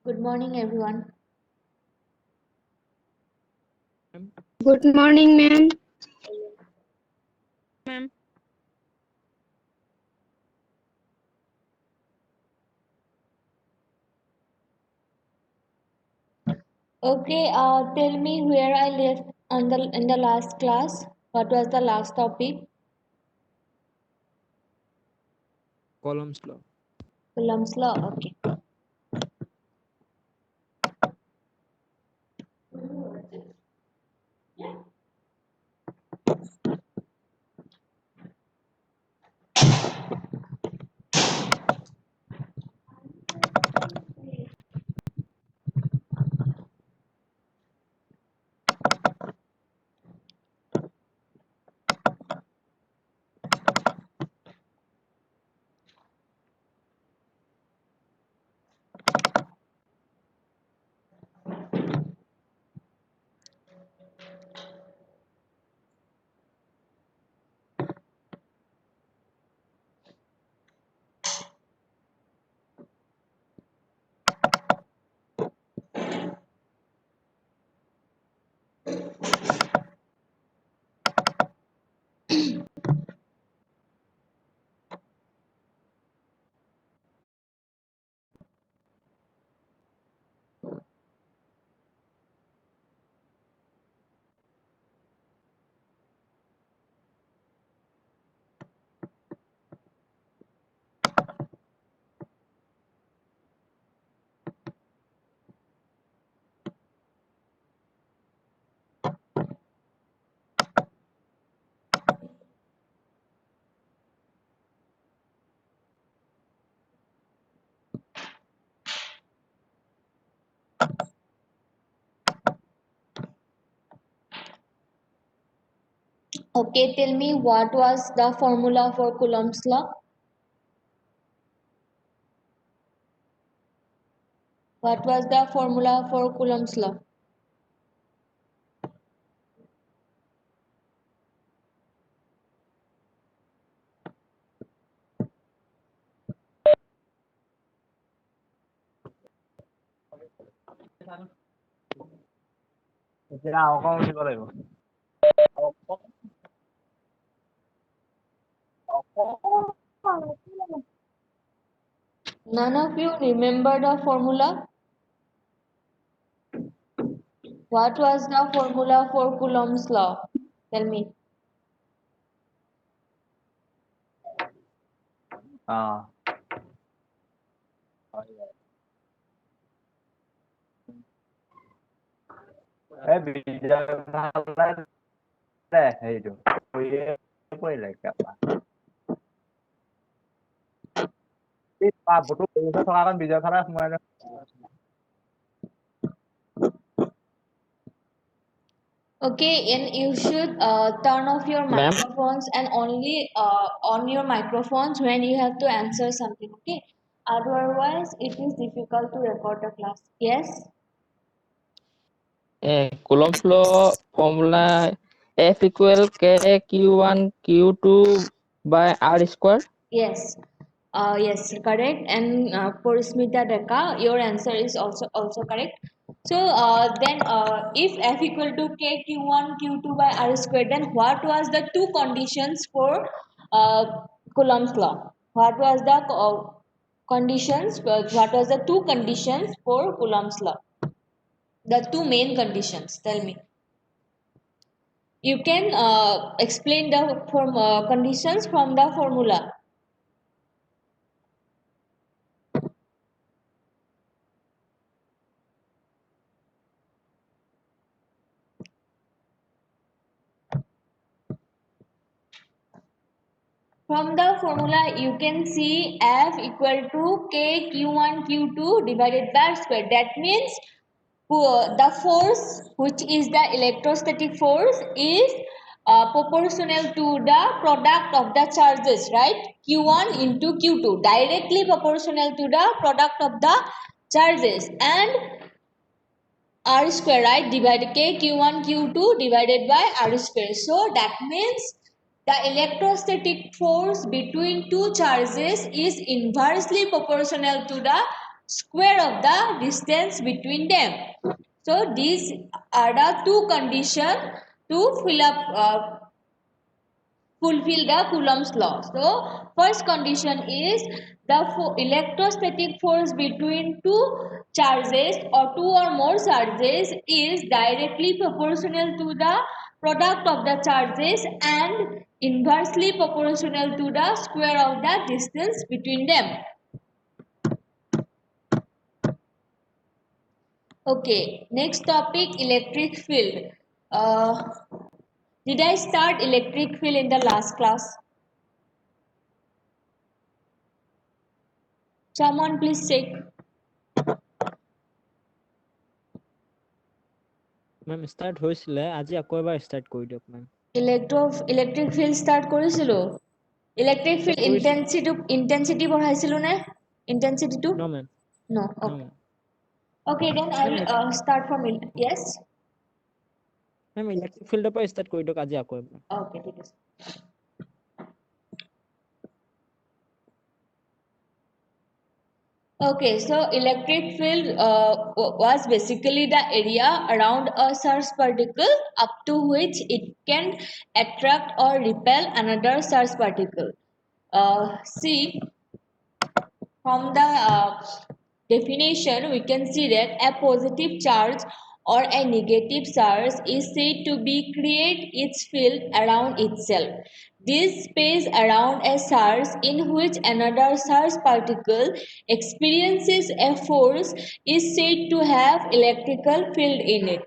Good morning, everyone. Ma'am. Good morning, ma'am. Ma'am. Okay, tell me where I left on the in the last class. What was the last topic? Coulomb's law. Coulomb's law. Okay. Okay, tell me what was the formula for Coulomb's law? What was the formula for Coulomb's law? এতিয়া অকণ উঠিব লাগিব None of you remember the formula? What was the formula for Coulomb's law? Tell me. এই বিদ্যা হেৰিটো পৰিলে কেপা বুটু থকা কাৰণ বিজয় খালে সোমাই Okay, and you should turn off your Ma'am. microphones and only on your microphones when you have to answer something. Okay, otherwise it is difficult to record the class. Yes. Coulomb's law formula F equal K Q1 Q2 by R square. Yes. Yes, correct. And Purismita Deka, your answer is also correct. So then, if F equal to K Q1 Q2 by R square, then what was the two conditions for Coulomb's law? What was the conditions? What was the two conditions for Coulomb's law? The two main conditions. Tell me. You can explain the conditions from the formula. From the formula, you can see F equal to K Q1 Q2 divided by square. That means the force, which is the electrostatic force, is proportional to the product of the charges, right? Q1 into Q2, directly proportional to the product of the charges, and R square, right? Divided K Q1 Q2 divided by R square. So that means the electrostatic force between two charges is inversely proportional to the square of the distance between them. So these are the two conditions to fulfill the Coulomb's law. So first condition is the electrostatic force between two charges or two or more charges is directly proportional to the product of the charges and inversely proportional to the square of the distance between them. Okay, next topic, electric field. Uh, did I start electric field in the last class? Someone please check. Ma'am start হৈছিলে আজি আকৌ এবাৰ start কৰি দিয়ক ma'am electric field start কৰিছিলো electric start field কৰিছে intensity বঢ়াইছিলো নে ইন্টেন্সিটিটো ন মেম নো ন okay ma'am okay then I ma'am will start from yes ma'am electric ফিল্ডৰ পৰা ষ্টাৰ্ট কৰি দিয়ক আজি আকৌ এবাৰ okay ঠিক আছে Okay, so electric field was basically the area around a charged particle up to which it can attract or repel another charged particle. See, from the definition, we can see that a positive charge or a negative charge is said to be create its field around itself. This space around a charge in which another charged particle experiences a force is said to have electrical field in it.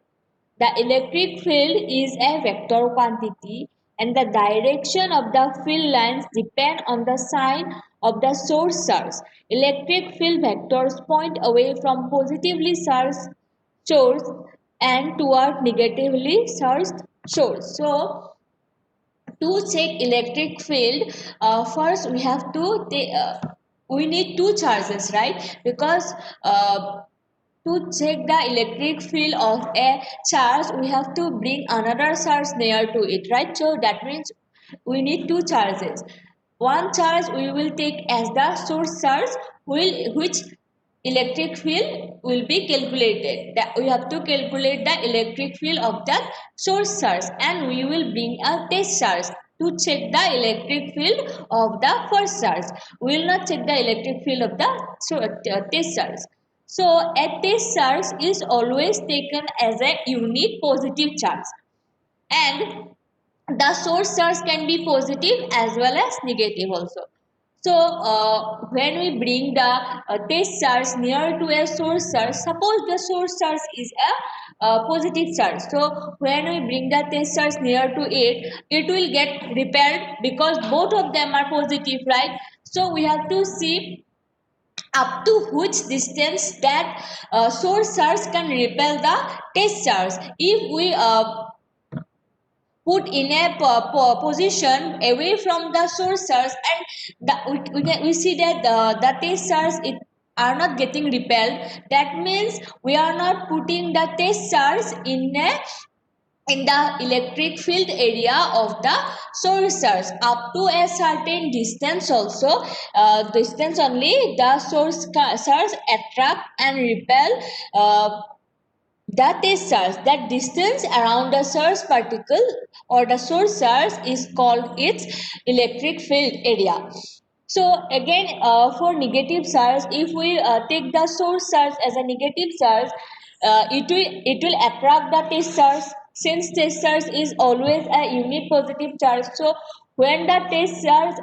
The electric field is a vector quantity and the direction of the field lines depend on the sign of the source charge. Electric field vectors point away from positively charged source and toward negatively charged source. So, to check electric field, first we have to we need two charges, right? Because to check the electric field of a charge, we have to bring another charge near to it, right? So that means we need two charges. One charge we will take as the source charge, which electric field will be calculated. That we have to calculate the electric field of the source charge, and we will bring a test charge to check the electric field of the first charge. We will not check the electric field of the test charge. So a test charge is always taken as a unit positive charge, and the source charge can be positive as well as negative also. So when we bring the test charge near to a source charge, suppose the source charge is a positive charge. So when we bring the test charge near to it, it will get repelled because both of them are positive, right? So we have to see up to which distance that source charge can repel the test charge. If we put in a position away from the source charge, and we see that the test charge are not getting repelled, that means we are not putting the test charge in the electric field area of the source charge up to a certain distance also, distance only the source charge attract and repel that is charge. That distance around the source particle or the source charge is called its electric field area. So again, for negative charge, if we take the source charge as a negative charge, it will attract the test charge. Since test charge is always a unit positive charge, so when the test charge,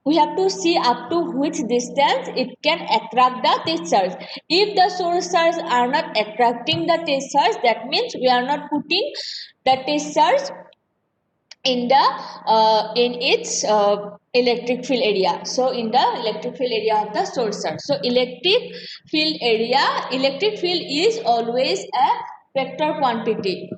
we have to see up to which distance it can attract the test charge. If the source charge are not attracting the test charge, that means we are not putting the test charge in the in its electric field area. So in the electric field area of the source charge. So electric field is always a vector quantity.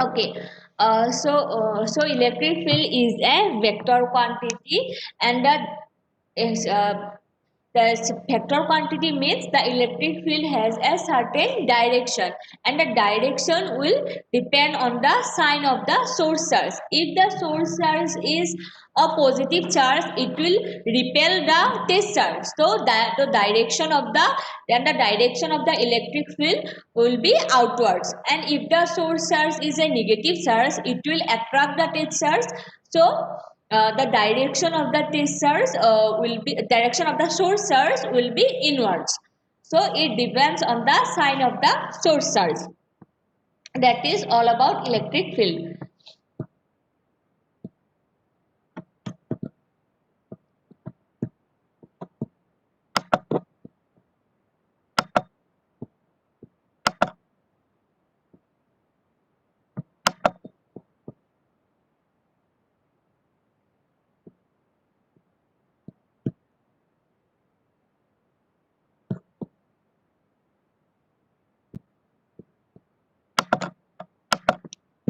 Okay. So electric field is a vector quantity, and is the vector quantity means the electric field has a certain direction, and the direction will depend on the sign of the source charge. If the source charge is a positive charge, it will repel the test charge. So that the direction of the electric field will be outwards, and if the source charge is a negative charge, it will attract the test charge. So the direction of the test charge will be direction of the source charge will be inwards. So it depends on the sign of the source charge. That is all about electric field.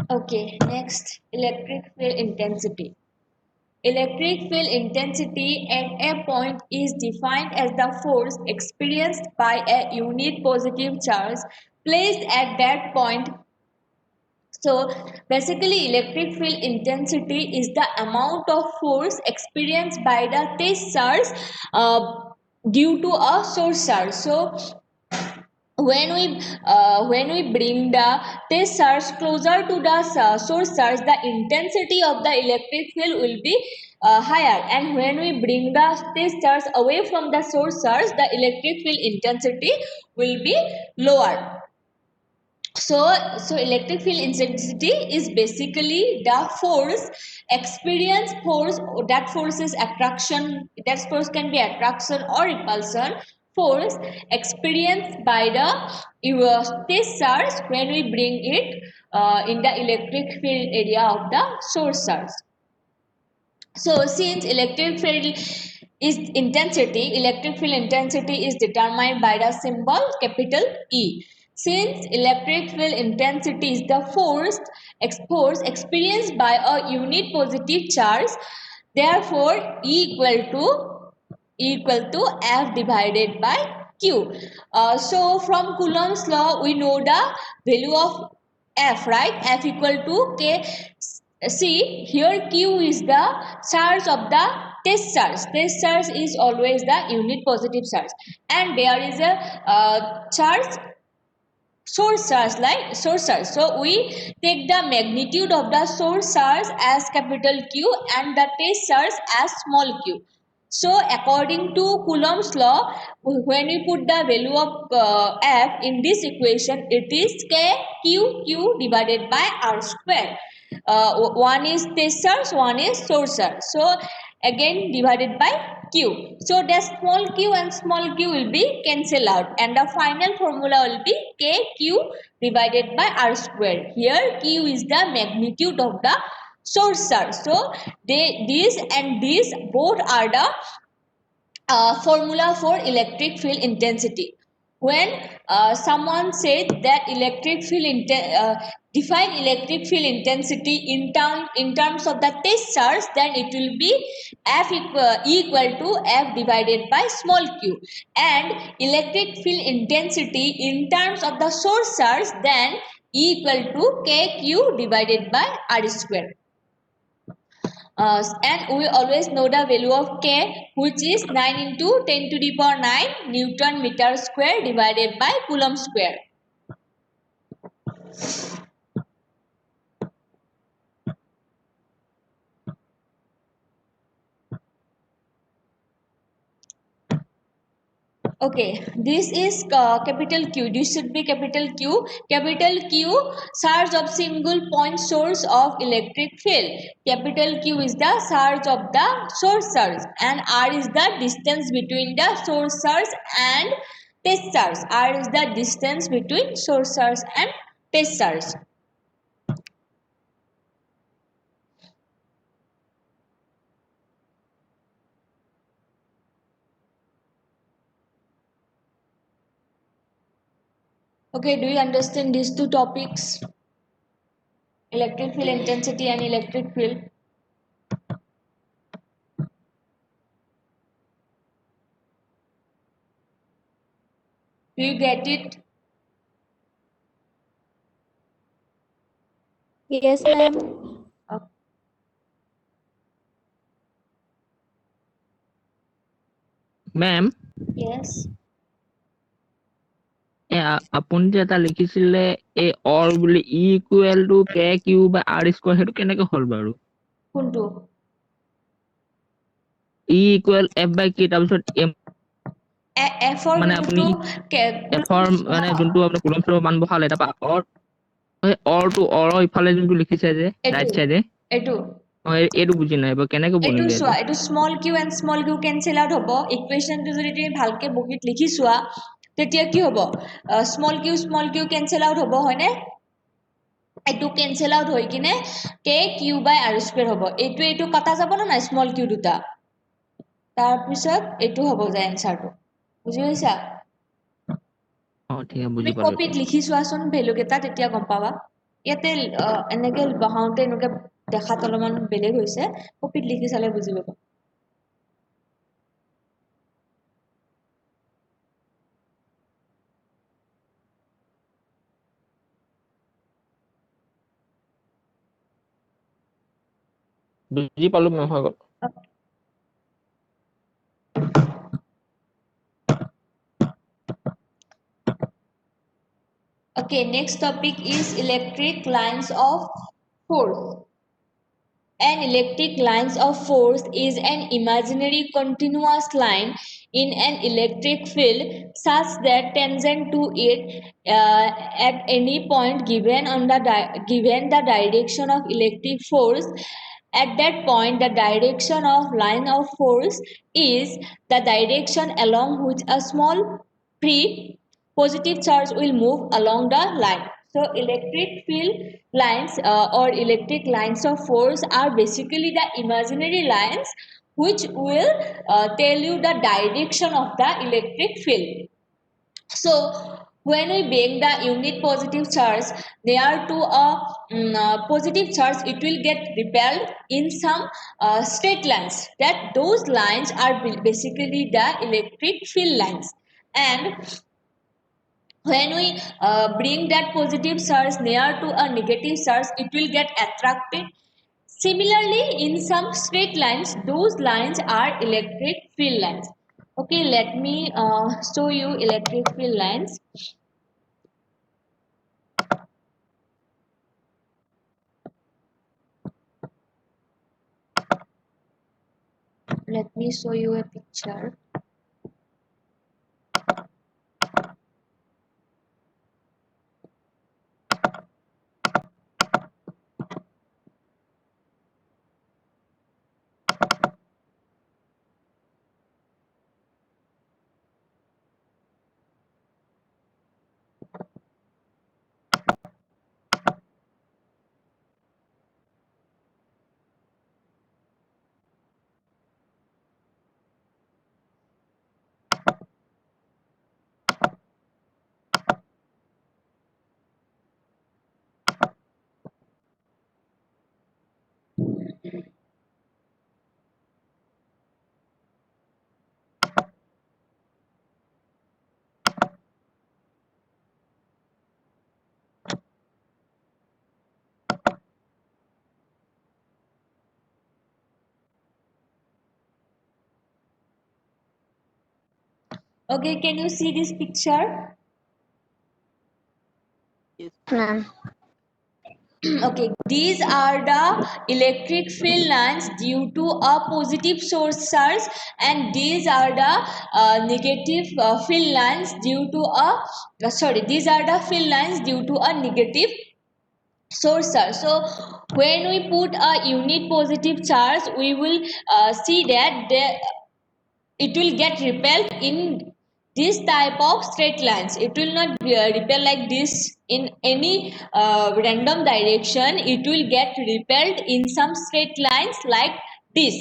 Okay, next, electric field intensity. Electric field intensity at a point is defined as the force experienced by a unit positive charge placed at that point. So basically, electric field intensity is the amount of force experienced by the test charge due to a source charge. So when we bring the test charge closer to the source charge, the intensity of the electric field will be higher, and when we bring the test charge away from the source charge, the electric field intensity will be lower. So electric field intensity is basically the force experience force. That force is attraction, that force can be attraction or repulsion. Force experienced by the test charge when we bring it in the electric field area of the source charge. So since electric field intensity is determined by the symbol capital E. Since electric field intensity is the force experienced by a unit positive charge, therefore E equal to F divided by Q. So from Coulomb's law, we know the value of F, right? F equal to K. See, here Q is the charge of the test charge. Test charge is always the unit positive charge, and there is a charge source charge, like source charge. So we take the magnitude of the source charge as capital Q and the test charge as small q. So according to Coulomb's law, when we put the value of F in this equation, it is Q divided by R square. One is test charge, one is source charge. So again divided by Q. So the small q and small q will be cancelled out, and the final formula will be KQ divided by R square. Here Q is the magnitude of the source charge. So these and these both are the formula for electric field intensity. When someone said that define electric field intensity in terms of the test charge, then it will be equal to F divided by small q, and electric field intensity in terms of the source charge, then equal to KQ divided by R square. And we always know the value of K, which is 9 into 10 to the power 9 Newton meter square divided by Coulomb square. Okay, this is capital Q. This should be capital Q. Capital Q, charge of single point source of electric field. Capital Q is the charge of the source charge, and R is the distance between the source charge and test charge. R is the distance between source charge and test charge. Okay, do you understand these two topics? Electric field intensity and electric field. Do you get it? Yes, ma'am. Okay. Ma'am Yes. আপুনি যে এটা লিখিছিলে এই all বুলি E equal to K Q by R square সেইটো কেনেকে হ'ল বাৰু কোনটো? E equal F by K তাৰপিছত এম F or মানে আপুনি এফৰ মানে যোনটো আপোনাৰ কুলম ফ্লৰ মান বহালে তাৰপৰা অৰটো অৰৰ ইফালে যোনটো লিখিছে যে ৰাইট চাইডে এইটো এইটো বুজি নাই কেনেকে এইটো বনিলে চোৱা এইটো small Q and small Q cancel out হ'ব ইকুৱেশ্যনটো যদি তুমি ভালকে বহীত লিখি চোৱা তেতিয়া কি হ'ব স্মল কিউ কেনচেল আউট হ'ব হয়নে এইটো কেনচেল আউট হৈ কিনে কে কিউ বাই আৰ স্কুৱেৰ হ'ব এইটো কটা যাব না নাই স্মল কিউ দুটা তাৰপিছত এইটো হ'ব যায় এনচাৰটো বুজি পাইছা ঠিক আছে বুজি তুমি পালো কপিত লিখি চোৱাচোন ভেলু কেইটা তেতিয়া গম পাবা ইয়াতে এনেকে বহাওঁতে এনেকে দেখাত অলপমান বেলেগ হৈছে কপিত লিখি চালে বুজি পাবা বুজি পালো মেম হৈ গ'ল Okay, next topic is electric lines of force. An electric lines of force is an imaginary continuous line in an electric field such that tangent to it at any point given on the given the direction of electric force at that point the direction of line of force is the direction along which a small free positive charge will move along the line. So electric field lines or electric lines of force are basically the imaginary lines which will tell you the direction of the electric field. So when we bring the unit positive charge near to a positive charge, it will get repelled in some straight lines. That those lines are basically the electric field lines. And when we bring that positive charge near to a negative charge, it will get attracted. Similarly, in some straight lines, those lines are electric field lines. Okay, let me show you electric field lines. Let me show you a picture. Okay, can you see this picture? Yes, ma'am. Okay, these are the electric field lines due to a positive source charge, and these are the negative field lines due to a these are the field lines due to a negative source charge. So when we put a unit positive charge, we will see that it will get repelled in this type of straight lines. It will not repel like this in any random direction. It will get repelled in some straight lines like this.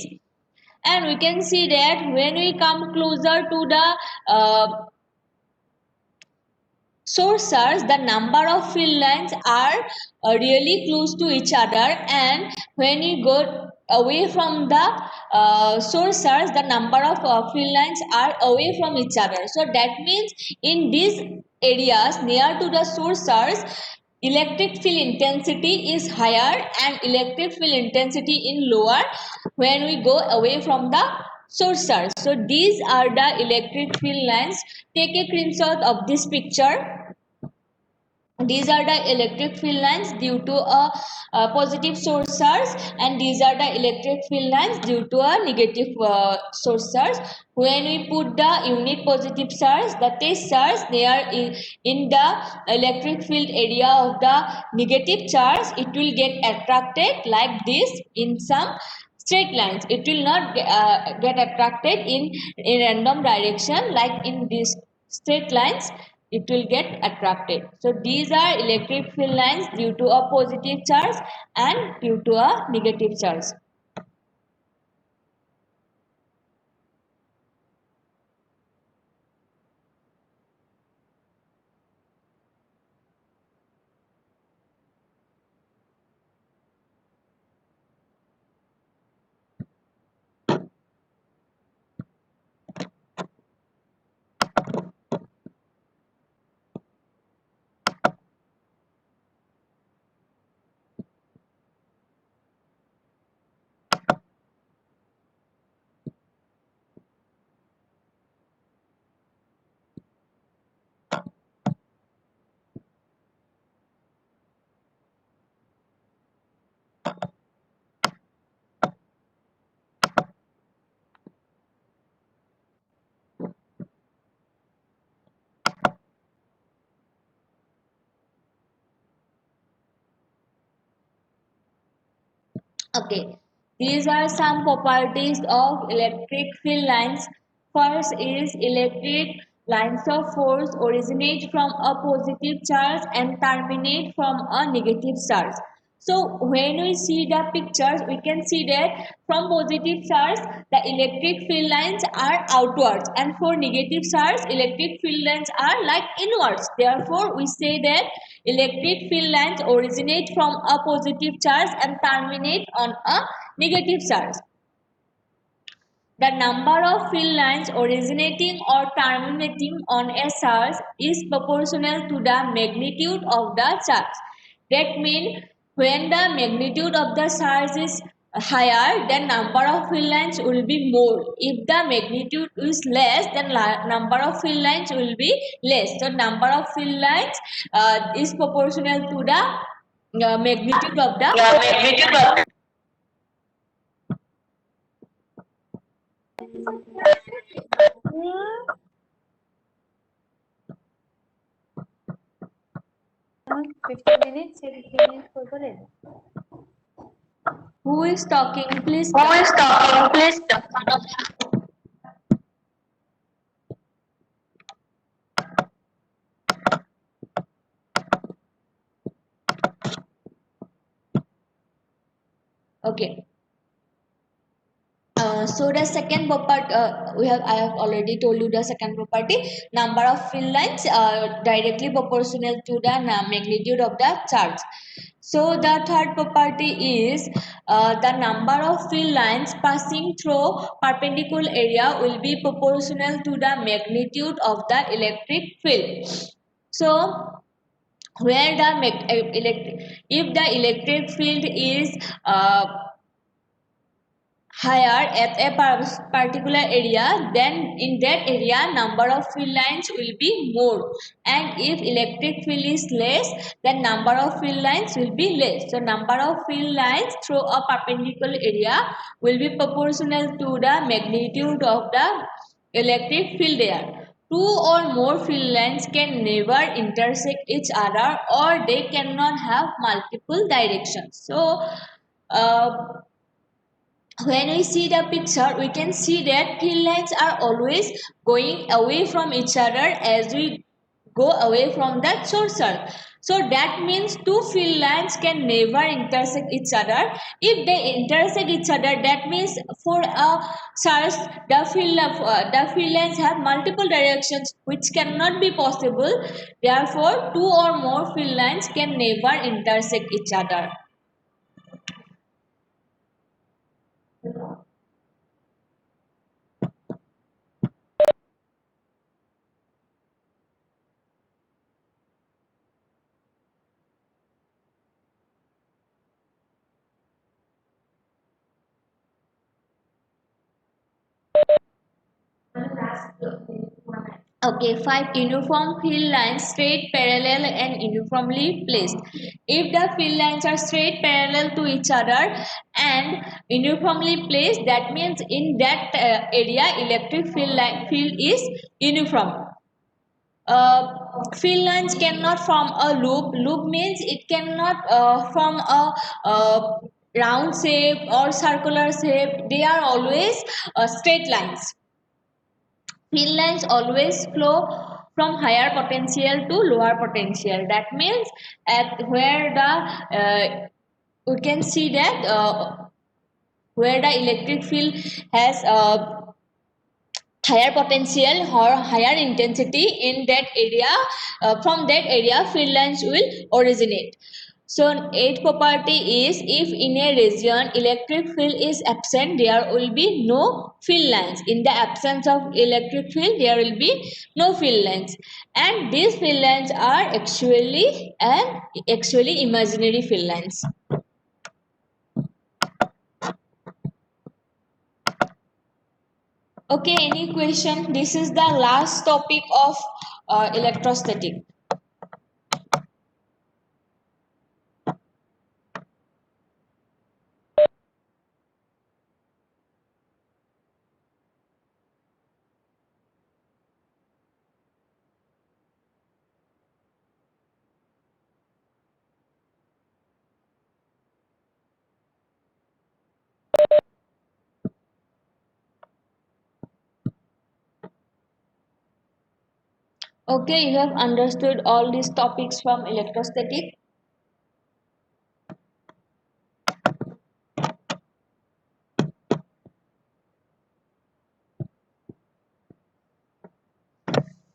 And we can see that when we come closer to the source charge, the number of field lines are really close to each other, and when you go away from the source charge, the number of field lines are away from each other. So that means in these areas near to the source charge, electric field intensity is higher and electric field intensity in lower when we go away from the source charge. So these are the electric field lines. Take a screenshot of this picture. These are the electric field lines due to a positive source charge, and these are the electric field lines due to a negative source charge. When we put the unit positive charge, the test charge, they are in the electric field area of the negative charge, it will get attracted like this in some straight lines. It will not get attracted in random direction like in these straight lines. It will get attracted. So these are electric field lines due to a positive charge and due to a negative charge. Okay, these are some properties of electric field lines. First is electric lines of force originate from a positive charge and terminate from a negative charge. So when we see the pictures, we can see that from positive charge, the electric field lines are outwards, and for negative charge, electric field lines are like inwards. Therefore, we say that electric field lines originate from a positive charge and terminate on a negative charge. The number of field lines originating or terminating on a charge is proportional to the magnitude of the charge. That means when the magnitude of the charge is higher, then number of field lines will be more. If the magnitude is less, then number of field lines will be less. So number of field lines is proportional to the magnitude of the. Who is talking? Please. Who is talking? Please. Okay. So the second property I have already told you the second property, number of field lines directly proportional to the magnitude of the charge. So the third property is the number of field lines passing through perpendicular area will be proportional to the magnitude of the electric field. So where the if the electric field is higher at a particular area, then in that area number of field lines will be more, and if electric field is less, then number of field lines will be less. So number of field lines through a perpendicular area will be proportional to the magnitude of the electric field there. Two or more field lines can never intersect each other, or they cannot have multiple directions. So when we see the picture, we can see that field lines are always going away from each other as we go away from that source. So that means two field lines can never intersect each other. If they intersect each other, that means for a source the field lines have multiple directions, which cannot be possible. Therefore, two or more field lines can never intersect each other. Okay, 5 uniform field lines straight, parallel and uniformly placed. If the field lines are straight parallel to each other and uniformly placed, that means in that area electric field is uniform. Field lines cannot form a loop. Loop means it cannot form a round shape or circular shape. They are always straight lines. Field lines always flow from higher potential to lower potential. That means at where the we can see that where the electric field has higher potential or higher intensity in that area, from that area field lines will originate. So eighth property is, if in a region electric field is absent, there will be no field lines. In the absence of electric field, there will be no field lines, and these field lines are actually imaginary field lines. Okay, any question? This is the last topic of electrostatic. Okay, you have understood all these topics from electrostatic.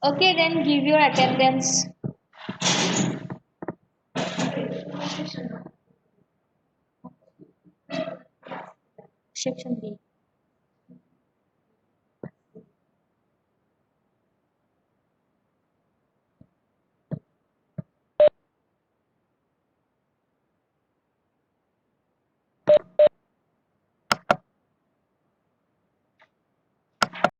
Okay, then give your attendance. Section B.